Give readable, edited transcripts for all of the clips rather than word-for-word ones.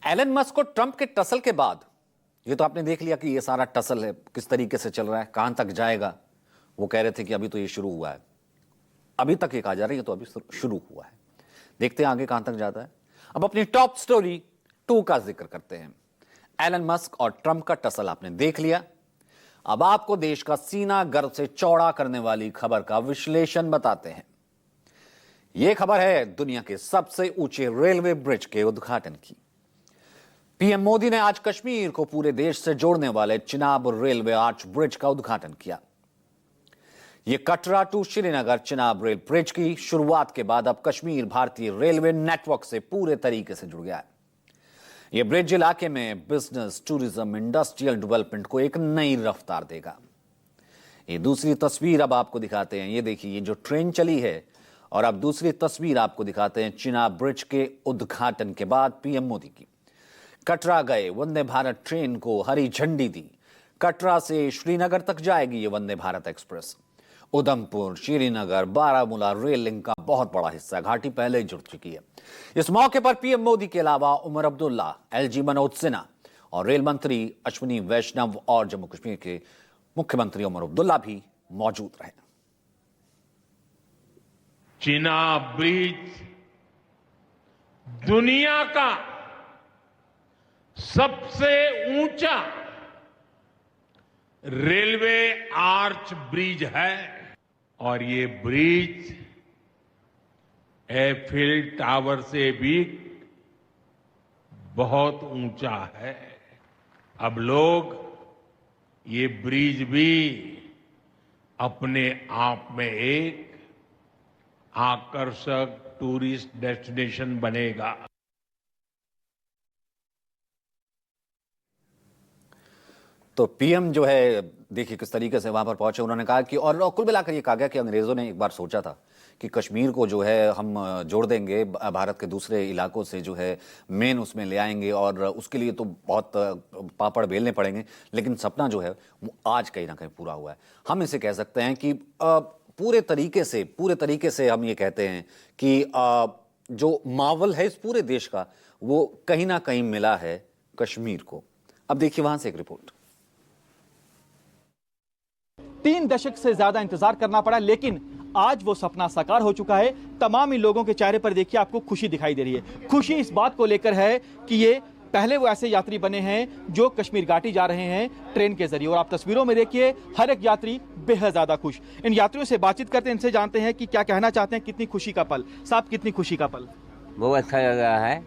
Elon Musk और Trump के tussle के बाद ये तो आपने देख लिया कि ये सारा टसल है किस तरीके से चल रहा है, कहां तक जाएगा। वो कह रहे थे कि अभी तो ये शुरू हुआ है, अभी तक ये कहा जा रहा है ये तो अभी शुरू हुआ है, देखते हैं आगे कहां तक जाता है। अब अपनी टॉप स्टोरी 2 का जिक्र करते हैं। एलन मस्क और ट्रंप का टसल आपने देख लिया। अब आपको देश का सीना गर्व से चौड़ा करने वाली खबर का विश्लेषण बताते हैं। यह खबर है दुनिया के सबसे ऊंचे रेलवे ब्रिज के उद्घाटन की। पीएम मोदी ने आज कश्मीर को पूरे देश से जोड़ने वाले चिनाब रेलवे आर्च ब्रिज का उद्घाटन किया। यह Katra to Srinagar Chenab rail bridge की शुरुआत के बाद अब कश्मीर भारतीय रेलवे नेटवर्क से पूरे तरीके से जुड़ गया है। यह ब्रिज इलाके में बिजनेस, टूरिज्म, इंडस्ट्रियल डेवलपमेंट को एक नई रफ्तार देगा। ये दूसरी तस्वीर अब आपको दिखाते हैं। ये देखिए, ये जो ट्रेन चली है और अब दूसरी तस्वीर आपको दिखाते हैं चिनाब ब्रिज के उद्घाटन के बाद पीएम मोदी की। कटरा गए, वंदे भारत ट्रेन को हरी झंडी दी। कटरा से श्रीनगर तक जाएगी ये Vande Bharat express. Udhampur, Srinagar, Baramulla rail link का बहुत बड़ा हिस्सा घाटी पहले ही जुड़ चुकी है। इस मौके पर पीएम मोदी के अलावा उमर अब्दुल्ला, एलजी मनोज सिन्हा और रेल मंत्री अश्विनी वैष्णव और जम्मू कश्मीर के मुख्यमंत्री उमर अब्दुल्ला भी मौजूद रहे। चिनाब ब्रिज दुनिया का सबसे ऊंचा रेलवे आर्च ब्रिज है और ये ब्रिज एफिल टावर से भी बहुत ऊंचा है। अब लोग ये ब्रिज भी अपने आप में एक आकर्षक टूरिस्ट डेस्टिनेशन बनेगा। तो पीएम जो है देखिए किस तरीके से वहां पर पहुंचे। उन्होंने कहा कि और कुल मिलाकर ये कहा गया कि अंग्रेजों ने एक बार सोचा था कि कश्मीर को जो है हम जोड़ देंगे भारत के दूसरे इलाकों से, जो है मेन उसमें ले आएंगे और उसके लिए तो बहुत पापड़ बेलने पड़ेंगे, लेकिन सपना जो है वो आज कहीं ना कहीं पूरा हुआ है। हम इसे कह सकते हैं कि पूरे तरीके से हम ये कहते हैं कि जो मावल है इस पूरे देश का वो कहीं ना कहीं मिला है कश्मीर को। अब देखिए वहां से एक रिपोर्ट। 3 दशक से ज्यादा इंतजार करना पड़ा, लेकिन आज वो सपना साकार हो चुका है। तमाम इन लोगों के चेहरे पर देखिए आपको खुशी दिखाई दे रही है। खुशी इस बात को लेकर है कि ये पहले वो ऐसे यात्री बने हैं जो कश्मीर घाटी जा रहे हैं ट्रेन के जरिए, और आप तस्वीरों में देखिए हर एक यात्री बेहद ज्यादा खुश। इन यात्रियों से बातचीत करते हैं, इनसे जानते हैं कि क्या कहना चाहते हैं, कितनी खुशी का पल। साहब, कितनी खुशी का पल? बहुत अच्छा लग रहा है।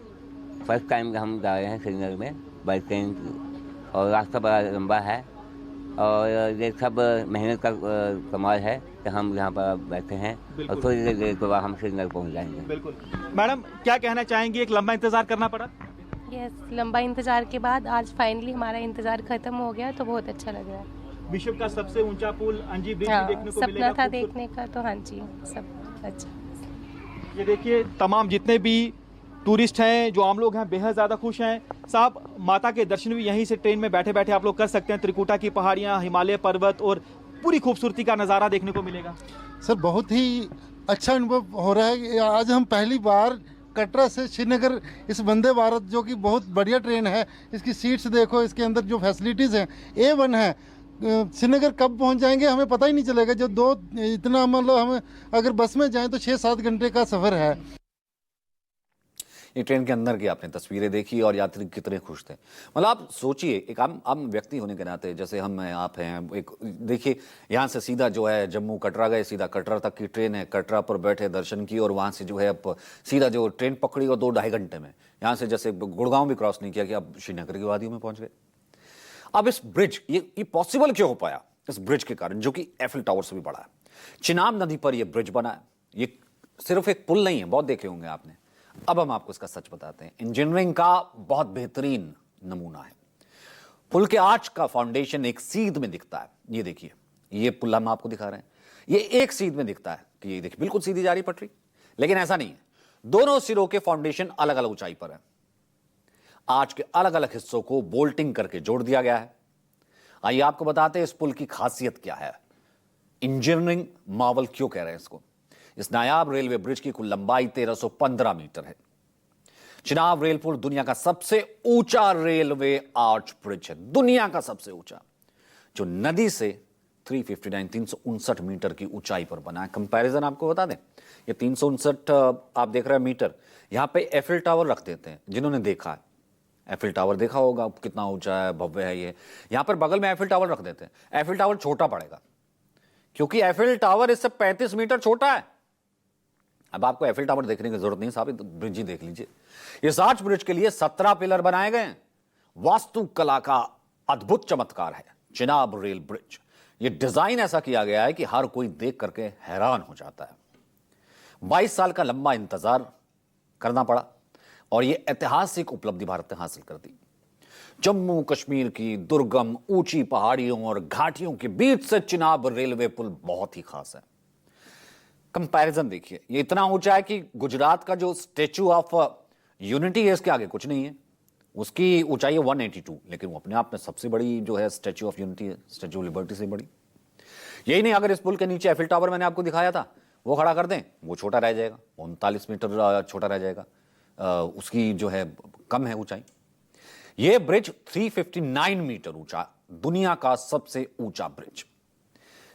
फर्स्ट टाइम हम जा रहे हैं श्रीनगर में बाई ट्रेन, और रास्ता बड़ा लंबा है और ये सब मेहनत का कमाल है कि हम यहाँ पर बैठे हैं और थोड़ी देर के बाद हम श्रीनगर पहुँच जाएंगे। बिल्कुल। मैडम, क्या कहना चाहेंगे? एक लंबा इंतजार करना पड़ा। यस, लंबा इंतजार के बाद आज फाइनली हमारा इंतजार खत्म हो गया, तो बहुत अच्छा लग रहा है। विश्व का सबसे ऊंचा पुल अंजी ब्रिज हाँ, देखने को मिलेगा। सपना था देखने का, तो हाँ जी सब अच्छा। ये देखिए तमाम जितने भी टूरिस्ट हैं, जो आम लोग हैं, बेहद ज़्यादा खुश हैं। साहब, माता के दर्शन भी यहीं से ट्रेन में बैठे बैठे आप लोग कर सकते हैं। त्रिकुटा की पहाड़ियाँ, हिमालय पर्वत और पूरी खूबसूरती का नज़ारा देखने को मिलेगा। सर, बहुत ही अच्छा अनुभव हो रहा है। आज हम पहली बार कटरा से श्रीनगर इस वंदे भारत, जो कि बहुत बढ़िया ट्रेन है, इसकी सीट्स देखो, इसके अंदर जो फैसिलिटीज़ हैं A1 है। श्रीनगर कब पहुंच जाएंगे हमें पता ही नहीं चलेगा। जो इतना मतलब हमें अगर बस में जाएं तो 6-7 घंटे का सफ़र है। ये ट्रेन के अंदर की आपने तस्वीरें देखी और यात्री कितने खुश थे। मतलब आप सोचिए, एक आम व्यक्ति होने के नाते जैसे हम हैं, आप हैं, एक देखिए यहाँ से सीधा जो है जम्मू कटरा गए, सीधा कटरा तक की ट्रेन है। कटरा पर बैठे, दर्शन किए और वहाँ से जो है अब सीधा जो ट्रेन पकड़ी और 2-2.5 घंटे में यहाँ से जैसे गुड़गांव भी क्रॉस नहीं किया कि अब श्रीनगर की वादियों में पहुँच गए। अब इस ब्रिज ये पॉसिबल क्यों हो पाया? इस ब्रिज के कारण, जो कि एफिल टावर से भी बड़ा है। चिनाब नदी पर यह ब्रिज बना है। ये सिर्फ एक पुल नहीं है, बहुत देखे होंगे आपने। अब हम आपको इसका सच बताते हैं। इंजीनियरिंग का बहुत बेहतरीन नमूना है। पुल के आर्च का फाउंडेशन एक सीध में दिखता है। ये देखिए, ये पुल हम आपको दिखा रहे हैं, ये एक सीध में दिखता है कि ये देखिए बिल्कुल सीधी जा रही पटरी, लेकिन ऐसा नहीं है। दोनों सिरों के फाउंडेशन अलग अलग ऊंचाई पर है। आर्च के अलग अलग हिस्सों को बोल्टिंग करके जोड़ दिया गया है। आइए आपको बताते हैं इस पुल की खासियत क्या है, इंजीनियरिंग मार्वल क्यों कह रहे हैं इसको। इस नायाब रेलवे ब्रिज की कुल लंबाई 1315 मीटर है। चिनाब रेल पुल दुनिया का सबसे ऊंचा रेलवे आर्च ब्रिज है, दुनिया का सबसे ऊंचा, जो नदी से 359 मीटर की ऊंचाई पर बना है। कंपैरिजन आपको बता दें, ये 359 आप देख रहे हैं मीटर, यहां पे एफिल टावर रख देते हैं। जिन्होंने देखा है एफिल टावर देखा होगा, कितना ऊंचा है, भव्य है ये। यहां पर बगल में एफिल टावर रख देते हैं, एफिल टावर छोटा पड़ेगा क्योंकि एफिल टावर इससे 35 मीटर छोटा है। अब आपको एफिल टावर देखने की जरूरत नहीं, साहब ब्रिज ही देख लीजिए। इस आर्च ब्रिज के लिए 17 पिलर बनाए गए हैं। वास्तुकला का अद्भुत चमत्कार है चिनाब रेल ब्रिज। ये डिजाइन ऐसा किया गया है कि हर कोई देख करके हैरान हो जाता है। 22 साल का लंबा इंतजार करना पड़ा और यह ऐतिहासिक उपलब्धि भारत ने हासिल कर दी। जम्मू कश्मीर की दुर्गम ऊंची पहाड़ियों और घाटियों के बीच से चिनाब रेलवे पुल बहुत ही खास है। कंपैरिजन देखिए, ये इतना ऊंचा है कि गुजरात का जो स्टैच्यू ऑफ यूनिटी है इसके आगे कुछ नहीं है। उसकी ऊंचाई है 182, लेकिन वो अपने आप में सबसे बड़ी जो है स्टैच्यू ऑफ यूनिटी है, स्टैच्यू ऑफ लिबर्टी से बड़ी। यही नहीं, अगर इस पुल के नीचे एफिल टावर मैंने आपको दिखाया था वो खड़ा कर दें, वो छोटा रह जाएगा, 39 मीटर छोटा रह जाएगा, उसकी जो है कम है ऊंचाई। ये ब्रिज 359 मीटर ऊंचा, दुनिया का सबसे ऊंचा ब्रिज।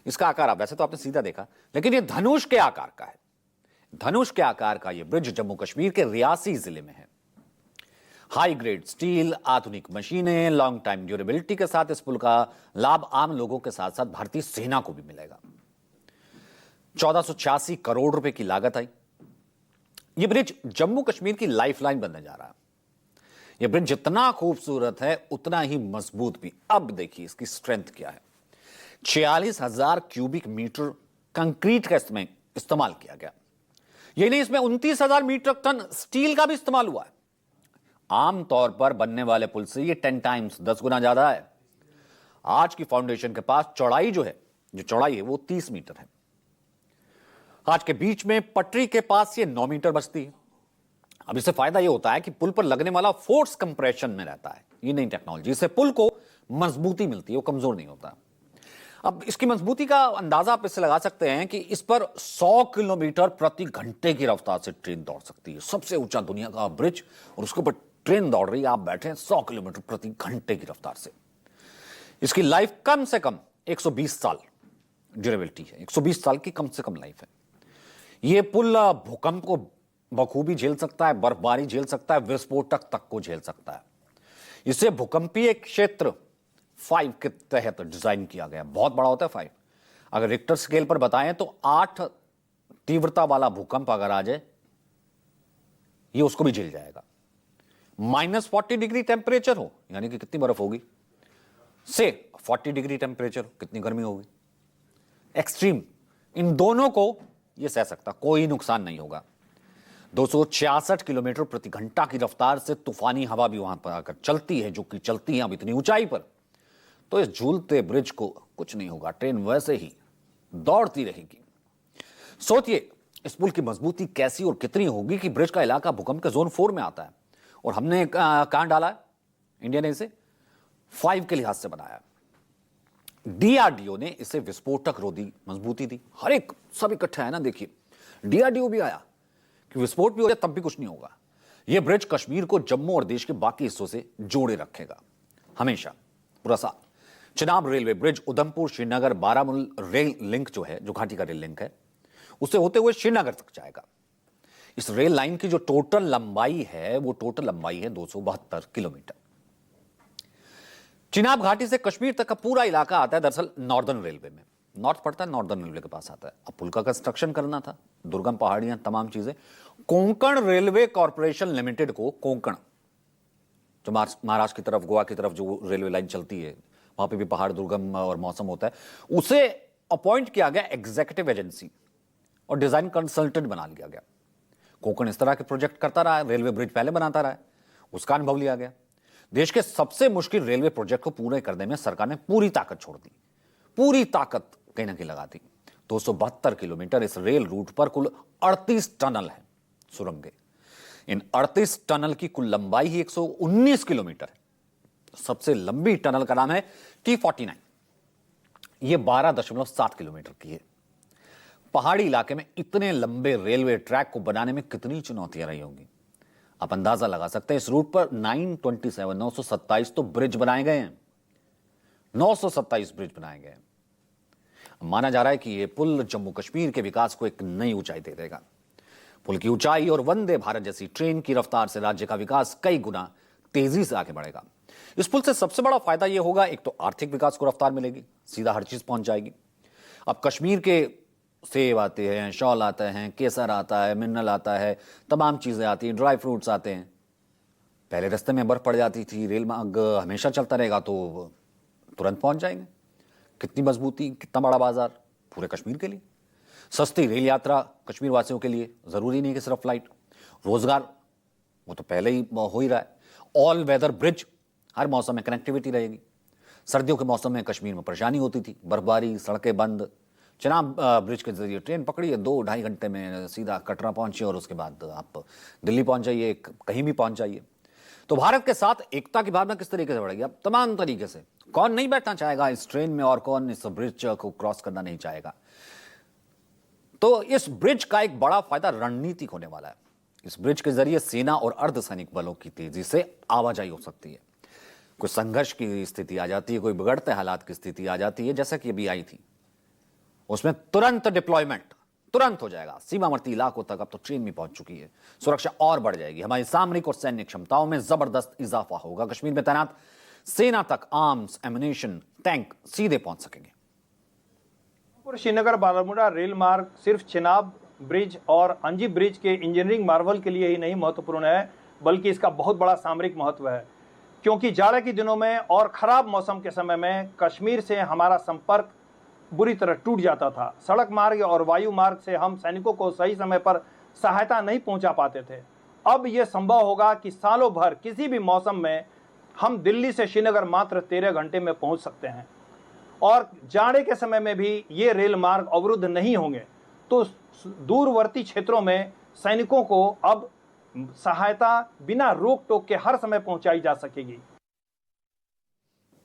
इसका आकार आप वैसे तो आपने सीधा देखा, लेकिन ये धनुष के आकार का है। धनुष के आकार का ये ब्रिज जम्मू कश्मीर के रियासी जिले में है। हाई ग्रेड स्टील, आधुनिक मशीनें, लॉन्ग टाइम ड्यूरेबिलिटी के साथ इस पुल का लाभ आम लोगों के साथ साथ भारतीय सेना को भी मिलेगा। 1486 करोड़ रुपए की लागत आई। यह ब्रिज जम्मू कश्मीर की लाइफलाइन बनने जा रहा है। यह ब्रिज जितना खूबसूरत है उतना ही मजबूत भी। अब देखिए इसकी स्ट्रेंथ क्या है। 46,000 क्यूबिक मीटर कंक्रीट का इसमें इस्तेमाल किया गया। यही नहीं, इसमें 29,000 मीट्रिक टन स्टील का भी इस्तेमाल हुआ है। आमतौर पर बनने वाले पुल से ये 10 टाइम्स 10 गुना ज्यादा है। आज की फाउंडेशन के पास चौड़ाई जो चौड़ाई है वो 30 मीटर है। आज के बीच में पटरी के पास ये 9 मीटर बचती है। अब इससे फायदा ये होता है कि पुल पर लगने वाला फोर्स कंप्रेशन में रहता है। ये नई टेक्नोलॉजी, इससे पुल को मजबूती मिलती है, वो कमजोर नहीं होता। अब इसकी मजबूती का अंदाजा आप इससे लगा सकते हैं कि इस पर 100 किलोमीटर प्रति घंटे की रफ्तार से ट्रेन दौड़ सकती है। सबसे ऊंचा दुनिया का ब्रिज और उसके ऊपर ट्रेन दौड़ रही है, आप बैठे 100 किलोमीटर प्रति घंटे की रफ्तार से। इसकी लाइफ कम से कम 120 साल ड्यूरेबिलिटी है। 120 साल की कम से कम लाइफ है। यह पुल भूकंप को बखूबी झेल सकता है, बर्फबारी झेल सकता है, विस्फोटक तक को झेल सकता है। इसे भूकंपीय क्षेत्र 5 के तहत डिजाइन किया गया। बहुत बड़ा होता है 5। अगर रिक्टर स्केल पर बताएं तो 8 तीव्रता वाला भूकंप अगर आ जाए ये उसको भी झेल जाएगा। -40 डिग्री टेम्परेचर हो, यानी कि कितनी बर्फ होगी, से 40 डिग्री टेम्परेचर, कितनी गर्मी होगी, एक्सट्रीम, इन दोनों को यह सह सकता, कोई नुकसान नहीं होगा। 266 किलोमीटर प्रति घंटा की रफ्तार से तूफानी हवा भी वहां पर आकर चलती है, जो कि चलती है अब इतनी ऊंचाई पर, तो इस झूलते ब्रिज को कुछ नहीं होगा। ट्रेन वैसे ही दौड़ती रहेगी। सोचिए इस पुल की मजबूती कैसी और कितनी होगी कि ब्रिज का इलाका भूकंप के जोन 4 में आता है और हमने कहां डाला है, इंडिया ने इसे 5 के लिहाज से बनाया। डीआरडीओ ने इसे विस्फोटक रोधी मजबूती दी। हर एक सब इकट्ठा है ना, देखिए डीआरडीओ भी आया कि विस्फोट भी हो जाए तब भी कुछ नहीं होगा। यह ब्रिज कश्मीर को जम्मू और देश के बाकी हिस्सों से जोड़े रखेगा हमेशा, पूरा साल। Chenab railway bridge Udhampur, Srinagar, Baramulla rail link जो घाटी का रेल लिंक है, उससे होते हुए श्रीनगर तक जाएगा। इस रेल लाइन की जो टोटल लंबाई है वो टोटल लंबाई है 272 किलोमीटर। चिनाब घाटी से कश्मीर तक का पूरा इलाका आता है दरअसल नॉर्दर्न रेलवे में। नॉर्थ पड़ता है, नॉर्दर्न रेलवे के पास आता है। अब पुल का कंस्ट्रक्शन करना था, दुर्गम पहाड़ियां, तमाम चीजें। कोंकण रेलवे कॉर्पोरेशन लिमिटेड को, कोंकण जो महाराष्ट्र की तरफ, गोवा की तरफ जो रेलवे लाइन चलती है, वहां पे भी पहाड़, दुर्गम और मौसम होता है, उसे अपॉइंट किया गया एग्जीक्यूटिव एजेंसी और डिजाइन कंसल्टेंट बना लिया गया। कोंकण इस तरह के प्रोजेक्ट करता रहा है, रेलवे ब्रिज पहले बनाता रहा है, उसका अनुभव लिया गया। देश के सबसे मुश्किल रेलवे प्रोजेक्ट को पूरे करने में सरकार ने पूरी ताकत छोड़ दी, पूरी ताकत कहीं ना कहीं लगा दी। 272 किलोमीटर इस रेल रूट पर कुल 38 टनल है, सुरंगें। इन 38 टनल की कुल लंबाई ही 119 किलोमीटर है। सबसे लंबी टनल का नाम है T49, यह 12.7 किलोमीटर की है। पहाड़ी इलाके में इतने लंबे रेलवे ट्रैक को बनाने में कितनी चुनौतियां रही होंगी। आप अंदाजा लगा सकते हैं इस रूट पर 927 तो ब्रिज बनाए गए हैं, 927 ब्रिज बनाए गए हैं। माना जा रहा है कि यह पुल जम्मू कश्मीर के विकास को एक नई ऊंचाई दे देगा। पुल की ऊंचाई और वंदे भारत जैसी ट्रेन की रफ्तार से राज्य का विकास कई गुना तेजी से आगे बढ़ेगा। इस पुल से सबसे बड़ा फायदा यह होगा, एक तो आर्थिक विकास को रफ्तार मिलेगी, सीधा हर चीज पहुंच जाएगी। अब कश्मीर के सेब आते हैं, शॉल आते हैं, केसर आता है, मिनरल आता है, तमाम चीजें आती हैं, ड्राई फ्रूट्स आते हैं। पहले रास्ते में बर्फ पड़ जाती थी, रेल मार्ग हमेशा चलता रहेगा तो तुरंत पहुंच जाएंगे। कितनी मजबूती, कितना बड़ा बाजार पूरे कश्मीर के लिए। सस्ती रेल यात्रा कश्मीर वासियों के लिए, जरूरी नहीं कि सिर्फ फ्लाइट। रोजगार वो तो पहले ही हो ही रहा है। ऑल वेदर ब्रिज, हर मौसम में कनेक्टिविटी रहेगी। सर्दियों के मौसम में कश्मीर में परेशानी होती थी, बर्फबारी, सड़कें बंद। चिनाब ब्रिज के जरिए ट्रेन पकड़िए, 2-2.5 घंटे में सीधा कटरा पहुंचिए और उसके बाद आप दिल्ली पहुंच जाइए, कहीं भी पहुंच जाइए। तो भारत के साथ एकता की भावना किस तरीके से बढ़ेगी? अब तमाम तरीके से। कौन नहीं बैठना चाहेगा इस ट्रेन में और कौन इस ब्रिज को क्रॉस करना नहीं चाहेगा? तो इस ब्रिज का एक बड़ा फायदा रणनीतिक होने वाला है। इस ब्रिज के जरिए सेना और अर्धसैनिक बलों की तेजी से आवाजाही हो सकती है। कोई संघर्ष की स्थिति आ जाती है, कोई बिगड़ते हालात की स्थिति आ जाती है, जैसा कि अभी आई थी, उसमें तुरंत डिप्लॉयमेंट तुरंत हो जाएगा। सीमावर्ती इलाकों तक अब तो ट्रेन भी पहुंच चुकी है। सुरक्षा और बढ़ जाएगी। हमारी सामरिक और सैन्य क्षमताओं में जबरदस्त इजाफा होगा। कश्मीर में तैनात सेना तक आर्म्स, एमुनेशन, टैंक सीधे पहुंच सकेंगे। श्रीनगर बारामूला रेल मार्ग सिर्फ चिनाब ब्रिज और अंजी ब्रिज के इंजीनियरिंग मार्वल के लिए ही नहीं महत्वपूर्ण है, बल्कि इसका बहुत बड़ा सामरिक महत्व है। क्योंकि जाड़े के दिनों में और खराब मौसम के समय में कश्मीर से हमारा संपर्क बुरी तरह टूट जाता था। सड़क मार्ग और वायु मार्ग से हम सैनिकों को सही समय पर सहायता नहीं पहुंचा पाते थे। अब यह संभव होगा कि सालों भर किसी भी मौसम में हम दिल्ली से श्रीनगर मात्र 13 घंटे में पहुंच सकते हैं और जाड़े के समय में भी ये रेल मार्ग अवरुद्ध नहीं होंगे। तो दूरवर्ती क्षेत्रों में सैनिकों को अब सहायता बिना रोक टोक के हर समय पहुंचाई जा सकेगी।